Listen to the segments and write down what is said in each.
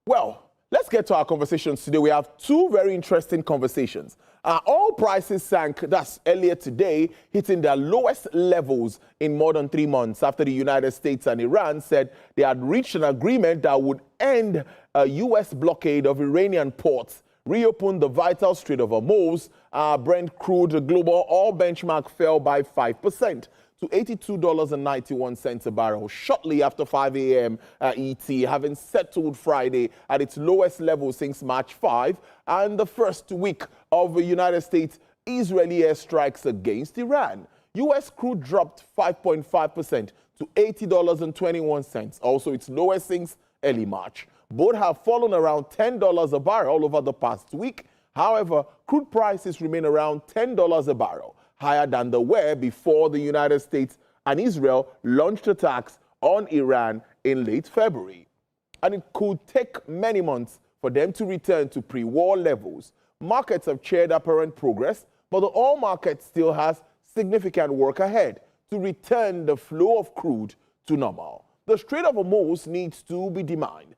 Well, let's get to our conversations today. We have two very interesting conversations. Oil prices sank, that's earlier today, hitting their lowest levels in more than 3 months after the United States and Iran said they had reached an agreement that would end a U.S. blockade of Iranian ports, reopen the vital Strait of Hormuz. Brent crude, the global oil benchmark, fell by 5% to $82.91 a barrel shortly after 5 a.m. ET, having settled Friday at its lowest level since March 5 and the first week of the United States-Israeli airstrikes against Iran. U.S. crude dropped 5.5% to $80.21, also its lowest since early March. Both have fallen around $10 a barrel over the past week. However, crude prices remain around $10 a barrel, higher than they were before the United States and Israel launched attacks on Iran in late February. And it could take many months for them to return to pre-war levels. Markets have cheered apparent progress, but the oil market still has significant work ahead to return the flow of crude to normal. The Strait of Hormuz needs to be demined.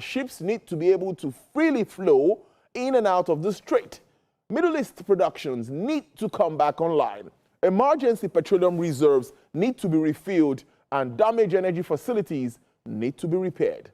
Ships need to be able to freely flow in and out of the strait. Middle East productions need to come back online. Emergency petroleum reserves need to be refilled, and damaged energy facilities need to be repaired.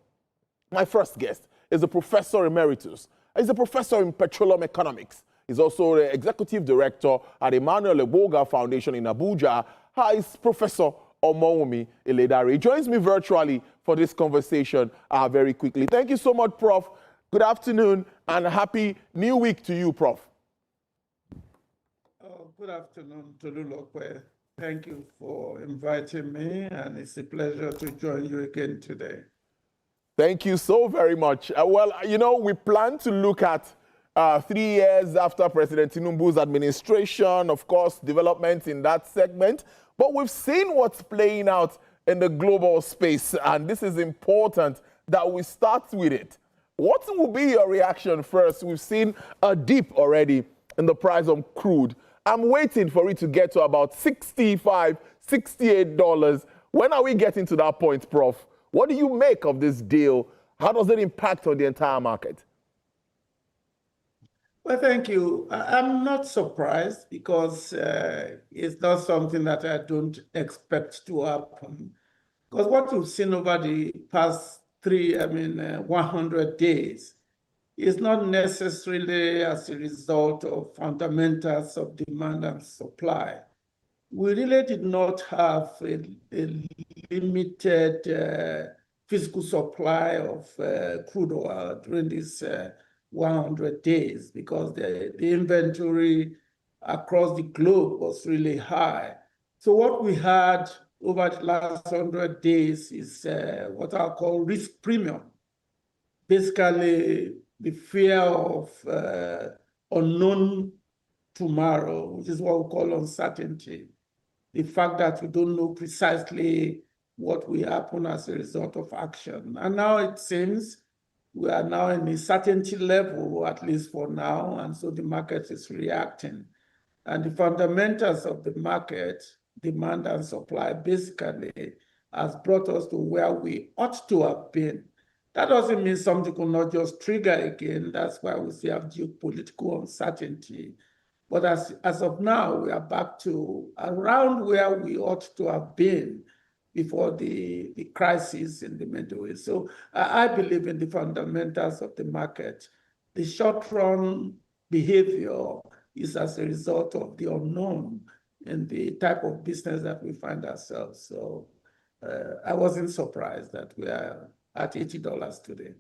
My first guest is a professor emeritus. He's a professor in petroleum economics. He's also the executive director at Emmanuel Eboga Foundation in Abuja. Hi, it's Professor Omowumi Iledare. He joins me virtually for this conversation very quickly. Thank you so much, Prof. Good afternoon and happy new week to you, Prof. Good afternoon, Tolulokwe. Thank you for inviting me, and it's a pleasure to join you again today. Thank you so very much. Well, you know, we plan to look at 3 years after President Tinubu's administration, of course, developments in that segment. But we've seen what's playing out in the global space, and this is important that we start with it. What will be your reaction first? We've seen a dip already in the price of crude. I'm waiting for it to get to about $65, $68. When are we getting to that point, Prof? What do you make of this deal? How does it impact on the entire market? Well, thank you. I'm not surprised because it's not something that I don't expect to happen. Because what we've seen over the past 100 days is not necessarily as a result of fundamentals of demand and supply. We really did not have a limited physical supply of crude oil during these 100 days because the inventory across the globe was really high. So what we had over the last 100 days is what I'll call risk premium. Basically, the fear of unknown tomorrow, which is what we call uncertainty. The fact that we don't know precisely what will happen as a result of action. And now it seems we are now in a certainty level, at least for now, and so the market is reacting. And the fundamentals of the market, demand and supply, basically has brought us to where we ought to have been. That doesn't mean something will not just trigger again. That's why we still have geopolitical uncertainty. But as of now, we are back to around where we ought to have been before the crisis in the Middle East. So I believe in the fundamentals of the market. The short-run behavior is as a result of the unknown in the type of business that we find ourselves. So I wasn't surprised that we are at $80 today.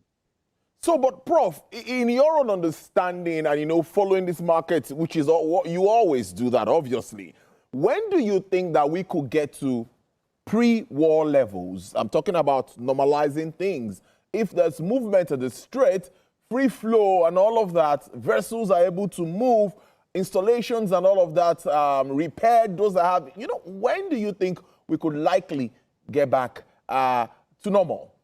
So, but Prof, in your own understanding and, you know, following this market, which is what you always do that, obviously, when do you think that we could get to pre-war levels? I'm talking about normalizing things. If there's movement at the Strait, free flow and all of that, vessels are able to move, installations and all of that repaired, those that have, you know, when do you think we could likely get back to normal?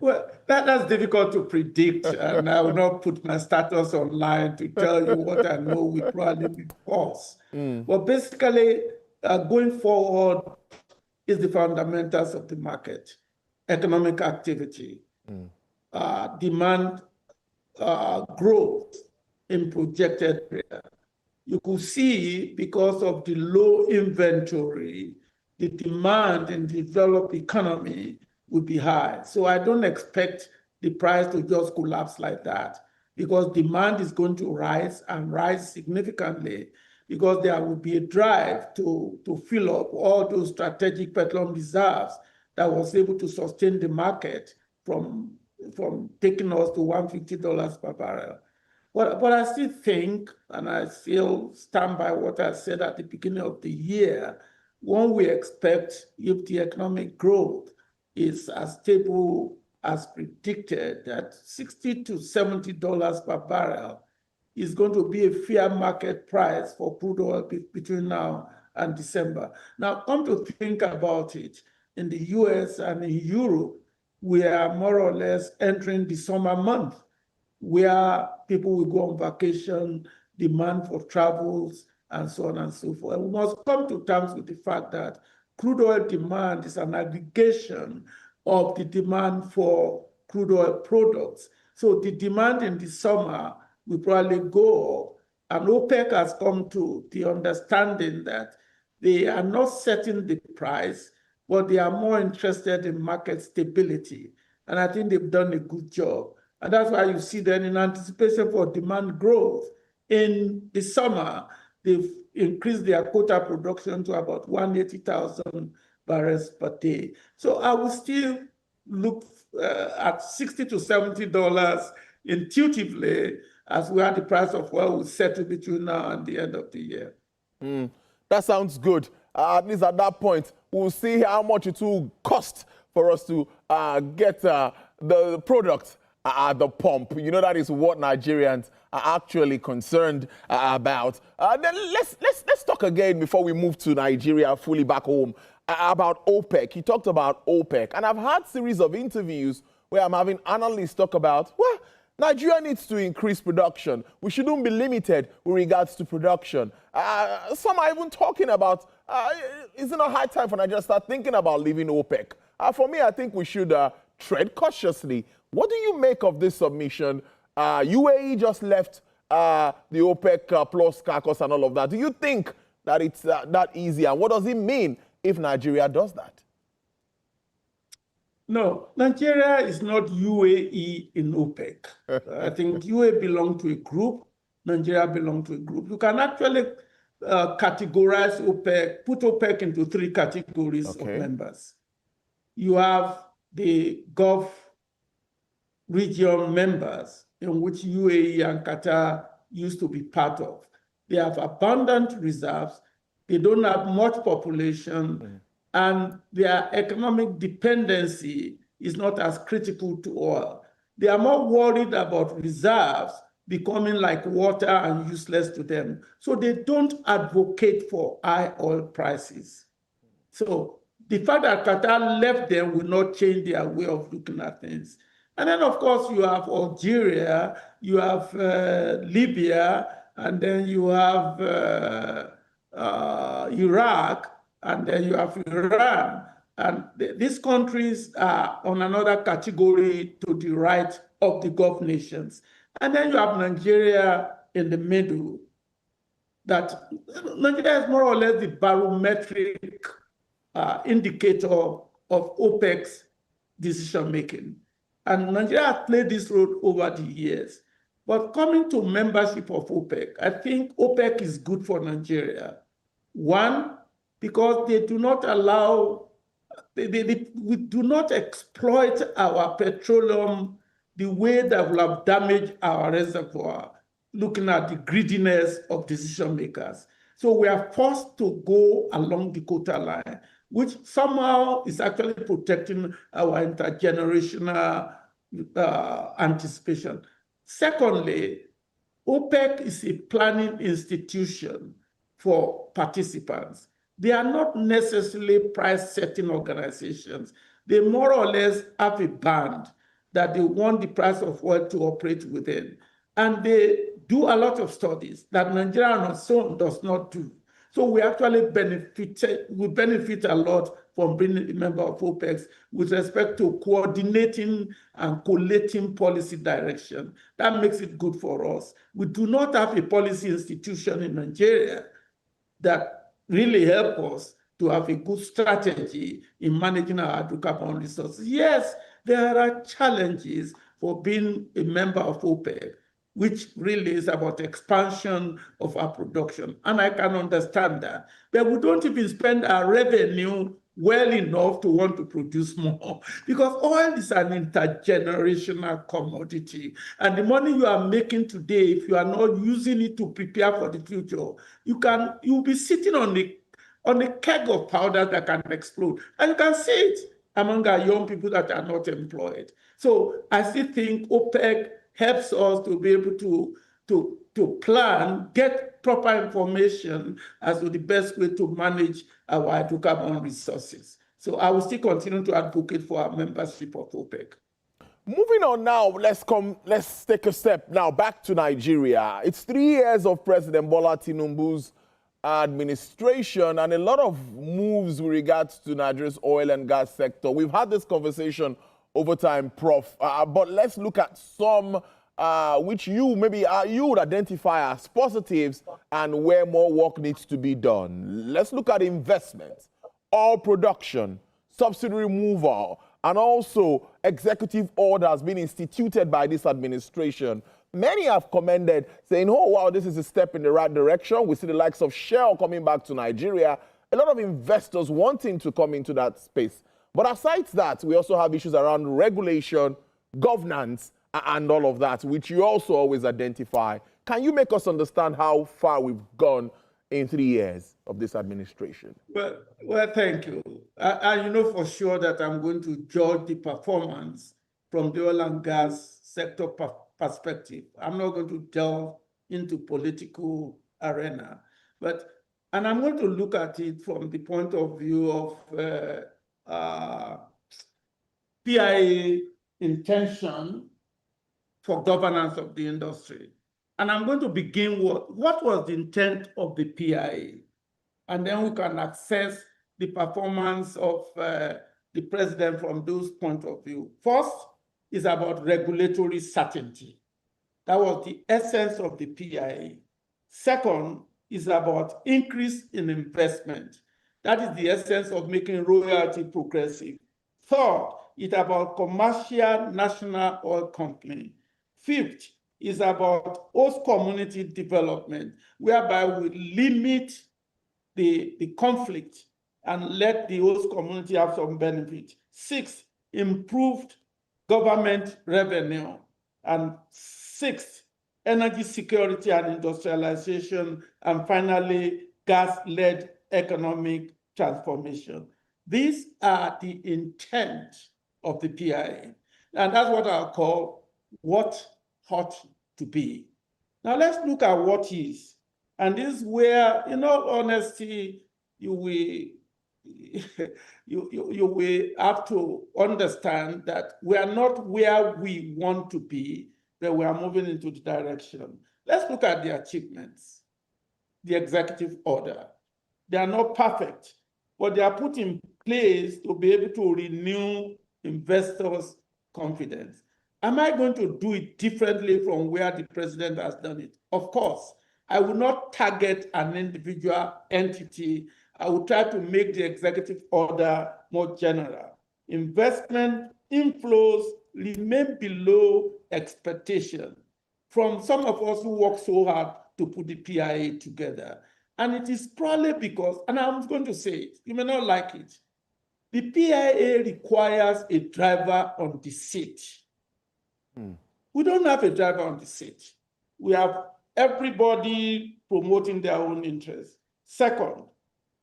Well, that's difficult to predict, and I will not put my status online to tell you what I know will probably be false. But basically, going forward is the fundamentals of the market, economic activity. demand growth in projected area. You could see because of the low inventory, the demand in the developed economy would be high. So I don't expect the price to just collapse like that because demand is going to rise and rise significantly because there will be a drive to fill up all those strategic petroleum reserves that was able to sustain the market from taking us to $150 per barrel. But I still think, and I still stand by what I said at the beginning of the year, when we expect if the economic growth is as stable as predicted, that $60 to $70 per barrel is going to be a fair market price for crude oil between now and December. Now, come to think about it, in the US and in Europe, we are more or less entering the summer month where people will go on vacation, demand for travels, and so on and so forth. And we must come to terms with the fact that crude oil demand is an aggregation of the demand for crude oil products. So the demand in the summer will probably go up, and OPEC has come to the understanding that they are not setting the price, but they are more interested in market stability. And I think they've done a good job. And that's why you see that in anticipation for demand growth in the summer, they've increased their quota production to about 180,000 barrels per day. So I will still look at $60 to $70 intuitively as where the price of oil will settle between now and the end of the year. That sounds good. At least at that point, we'll see how much it will cost for us to get the product at the pump. You know, that is what Nigerians are actually concerned about. Then let's talk again before we move to Nigeria fully back home about OPEC. You talked about OPEC, and I've had a series of interviews where I'm having analysts talk about, well, Nigeria needs to increase production. We shouldn't be limited with regards to production. Some are even talking about, is it not high time for Nigeria to start thinking about leaving OPEC? For me, I think we should tread cautiously. What do you make of this submission? UAE just left the OPEC plus carcass and all of that. Do you think that it's that easy? And what does it mean if Nigeria does that? No, Nigeria is not UAE in OPEC. I think UAE belongs to a group, Nigeria belongs to a group. You can actually categorize OPEC, put OPEC into three categories of members. You have the Gulf region members, in which UAE and Qatar used to be part of. They have abundant reserves, they don't have much population, and their economic dependency is not as critical to oil. They are more worried about reserves becoming like water and useless to them. So they don't advocate for high oil prices. So the fact that Qatar left them will not change their way of looking at things. And then, of course, you have Algeria, you have Libya, and then you have Iraq, and then you have Iran. And these countries are on another category to the right of the Gulf nations. And then you have Nigeria in the middle. That Nigeria is more or less the barometric indicator of OPEC's decision-making. And Nigeria has played this role over the years. But coming to membership of OPEC, I think OPEC is good for Nigeria. One, because they do not allow, we do not exploit our petroleum the way that will have damaged our reservoir, looking at the greediness of decision makers. So we are forced to go along the quota line, which somehow is actually protecting our intergenerational anticipation. Secondly, OPEC is a planning institution for participants. They are not necessarily price-setting organizations. They more or less have a band that they want the price of oil to operate within. And they do a lot of studies that Nigeria on its own does not do. So we actually benefit a lot from being a member of OPEC with respect to coordinating and collating policy direction. That makes it good for us. We do not have a policy institution in Nigeria that really help us to have a good strategy in managing our hydrocarbon resources. Yes, there are challenges for being a member of OPEC, which really is about expansion of our production. And I can understand that. But we don't even spend our revenue well enough to want to produce more, because oil is an intergenerational commodity. And the money you are making today, if you are not using it to prepare for the future, you'll be sitting on a keg of powder that can explode. And you can see it among our young people that are not employed. So I still think OPEC helps us to be able to plan, get proper information as to the best way to manage our hydrocarbon resources. So I will still continue to advocate for our membership of OPEC. Moving on now, let's take a step now back to Nigeria. It's 3 years of President Bola Tinubu's administration and a lot of moves with regards to Nigeria's oil and gas sector. We've had this conversation over time, Prof. But let's look at some which you would identify as positives and where more work needs to be done. Let's look at investment, oil production, subsidy removal, and also executive orders being instituted by this administration. Many have commended, saying, oh, wow, this is a step in the right direction. We see the likes of Shell coming back to Nigeria. A lot of investors wanting to come into that space. But aside that, we also have issues around regulation, governance, and all of that, which you also always identify. Can you make us understand how far we've gone in 3 years of this administration? Well, thank you. You know for sure that I'm going to judge the performance from the oil and gas sector perspective. I'm not going to delve into political arena, and I'm going to look at it from the point of view of PIA intention for governance of the industry. And I'm going to begin with what was the intent of the PIA? And then we can assess the performance of the president from those point of view. First is about regulatory certainty. That was the essence of the PIA. Second is about increase in investment. That is the essence of making royalty progressive. Third is about commercial national oil company. Fifth is about host community development, whereby we limit the conflict and let the host community have some benefit. Sixth, improved government revenue. And sixth, energy security and industrialization. And finally, gas-led economic transformation. These are the intent of the PIA. And that's what I'll call what ought to be. Now let's look at what is. And this is where, in all honesty, you will have to understand that we are not where we want to be, but we are moving into the direction. Let's look at the achievements. The executive order. They are not perfect, but they are put in place to be able to renew investors' confidence. Am I going to do it differently from where the president has done it? Of course. I will not target an individual entity. I will try to make the executive order more general. Investment inflows remain below expectation from some of us who work so hard to put the PIA together. And it is probably because, and I'm going to say it, you may not like it, the PIA requires a driver on the seat. We don't have a driver on the seat. We have everybody promoting their own interests. Second,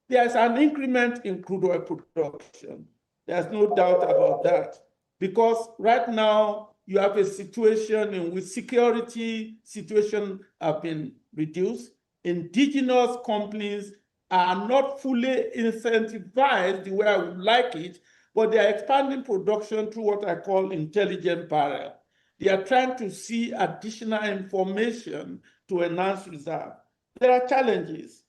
there's an increment in crude oil production. There's no doubt about that. Because right now, you have a situation in which security situation have been reduced. Indigenous companies are not fully incentivized the way I would like it, but they are expanding production through what I call intelligent barrel. They are trying to see additional information to enhance reserve. There are challenges.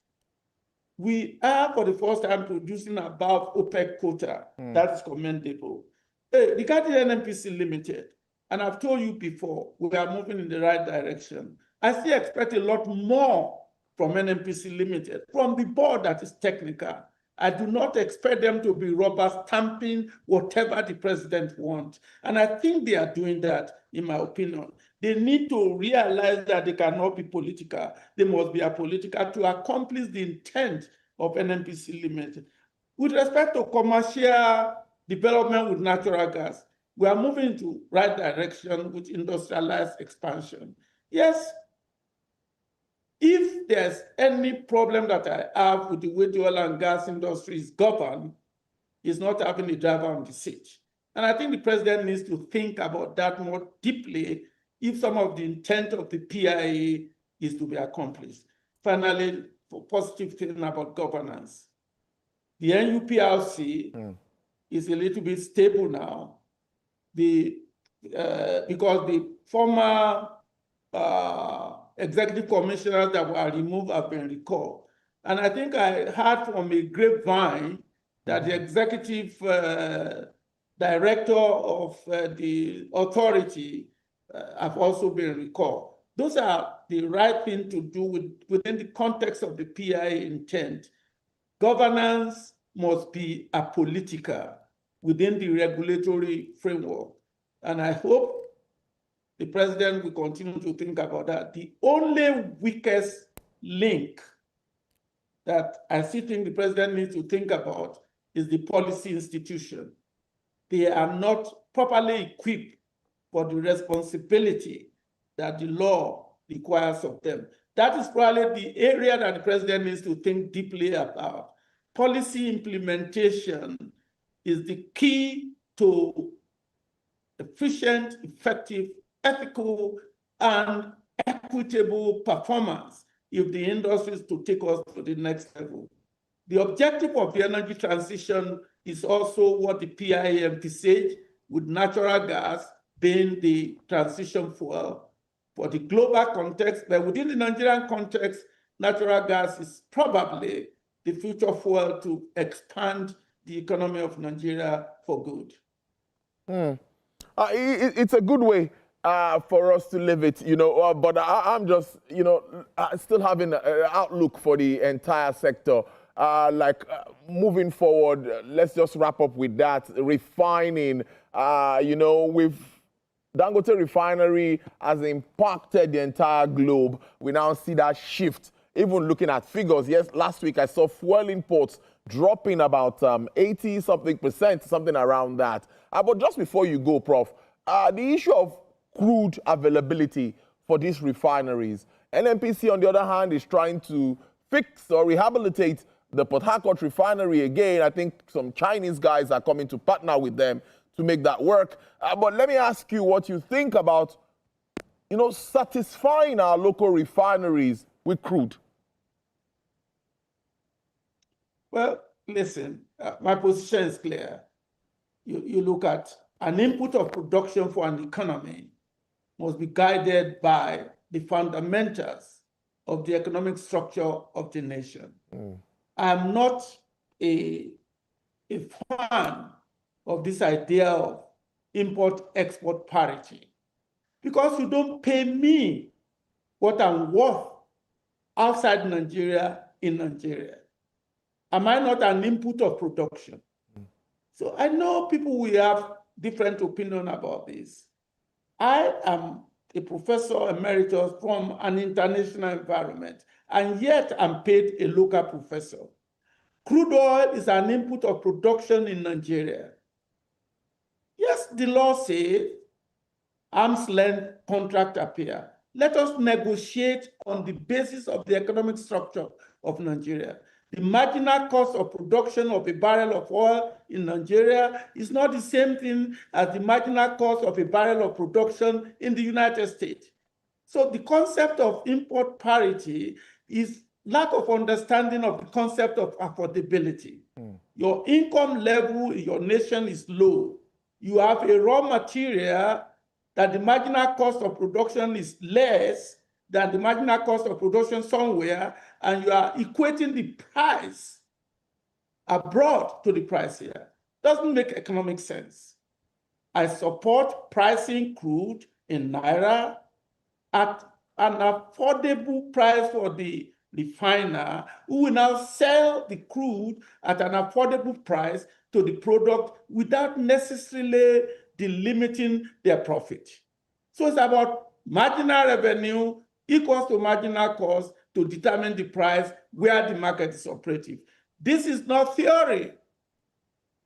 we are for the first time producing above OPEC quota. That is commendable. Regarding NNPC Limited, and I've told you before, we are moving in the right direction. I still expect a lot more from NNPC Limited, from the board that is technical. I do not expect them to be rubber stamping whatever the president wants. And I think they are doing that, in my opinion. They need to realize that they cannot be political. They must be apolitical to accomplish the intent of NNPC Limited. With respect to commercial development with natural gas, we are moving into right direction with industrialized expansion. Yes, if there's any problem that I have with the way the oil and gas industry is governed, is not having a driver on the seat. And I think the president needs to think about that more deeply if some of the intent of the PIA is to be accomplished. Finally, for positive thing about governance, the NUPRC is a little bit stable now because the former executive commissioners that were removed have been recalled. And I think I heard from a grapevine that the executive director of the authority have also been recalled. Those are the right thing to do within the context of the PIA intent. Governance must be apolitical within the regulatory framework. And I hope the president will continue to think about that. The only weakest link that I still think the president needs to think about is the policy institution. They are not properly equipped for the responsibility that the law requires of them. That is probably the area that the president needs to think deeply about. Policy implementation is the key to efficient, effective, ethical, and equitable performance if the industry is to take us to the next level. The objective of the energy transition is also what the PIA emphasized, with natural gas being the transition fuel for the global context, but within the Nigerian context, natural gas is probably the future fuel to expand the economy of Nigeria for good. It's a good way for us to live it, but I'm just, still having an outlook for the entire sector. Moving forward, let's just wrap up with that. Refining, with Dangote refinery has impacted the entire globe. We now see that shift. Even looking at figures, yes, last week I saw fuel imports dropping about 80-something%, something around that. But just before you go, Prof, the issue of crude availability for these refineries. NNPC, on the other hand, is trying to fix or rehabilitate the Port Harcourt refinery again. I think some Chinese guys are coming to partner with them to make that work. But let me ask you what you think about, satisfying our local refineries with crude. Well, listen, my position is clear. You look at an input of production for an economy must be guided by the fundamentals of the economic structure of the nation. I'm not a fan of this idea of import-export parity because you don't pay me what I'm worth outside Nigeria in Nigeria. Am I not an input of production? So I know people will have different opinion about this. I am a professor emeritus from an international environment, and yet I'm paid a local professor. Crude oil is an input of production in Nigeria. Yes, the law says arm's length contract appear. Let us negotiate on the basis of the economic structure of Nigeria. The marginal cost of production of a barrel of oil in Nigeria is not the same thing as the marginal cost of a barrel of production in the United States. So the concept of import parity is lack of understanding of the concept of affordability. Your income level in your nation is low. You have a raw material that the marginal cost of production is less than the marginal cost of production somewhere, and you are equating the price abroad to the price here. Doesn't make economic sense. I support pricing crude in Naira at an affordable price for the refiner, who will now sell the crude at an affordable price to the product without necessarily delimiting their profit. So it's about marginal revenue equals to marginal cost to determine the price where the market is operative. This is not theory.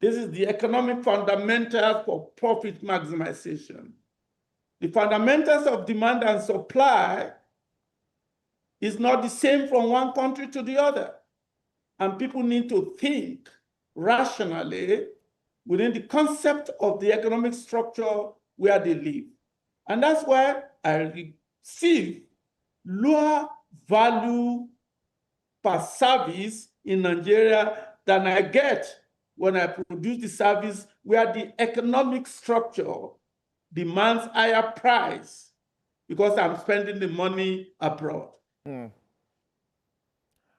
This is the economic fundamentals for profit maximization. The fundamentals of demand and supply is not the same from one country to the other. And people need to think rationally within the concept of the economic structure where they live. And that's why I receive lower value per service in Nigeria than I get when I produce the service where the economic structure demands higher price because I'm spending the money abroad.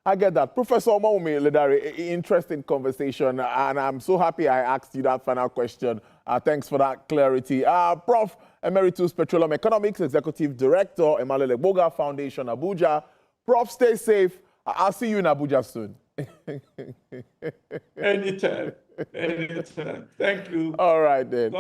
I get that. Professor Omaumi Ledari, interesting conversation, and I'm so happy I asked you that final question. Thanks for that clarity. Prof. Emeritus Petroleum Economics Executive Director, Emmanuel Egboga Foundation, Abuja. Prof, stay safe. I'll see you in Abuja soon. Anytime. Anytime. Thank you. All right, then.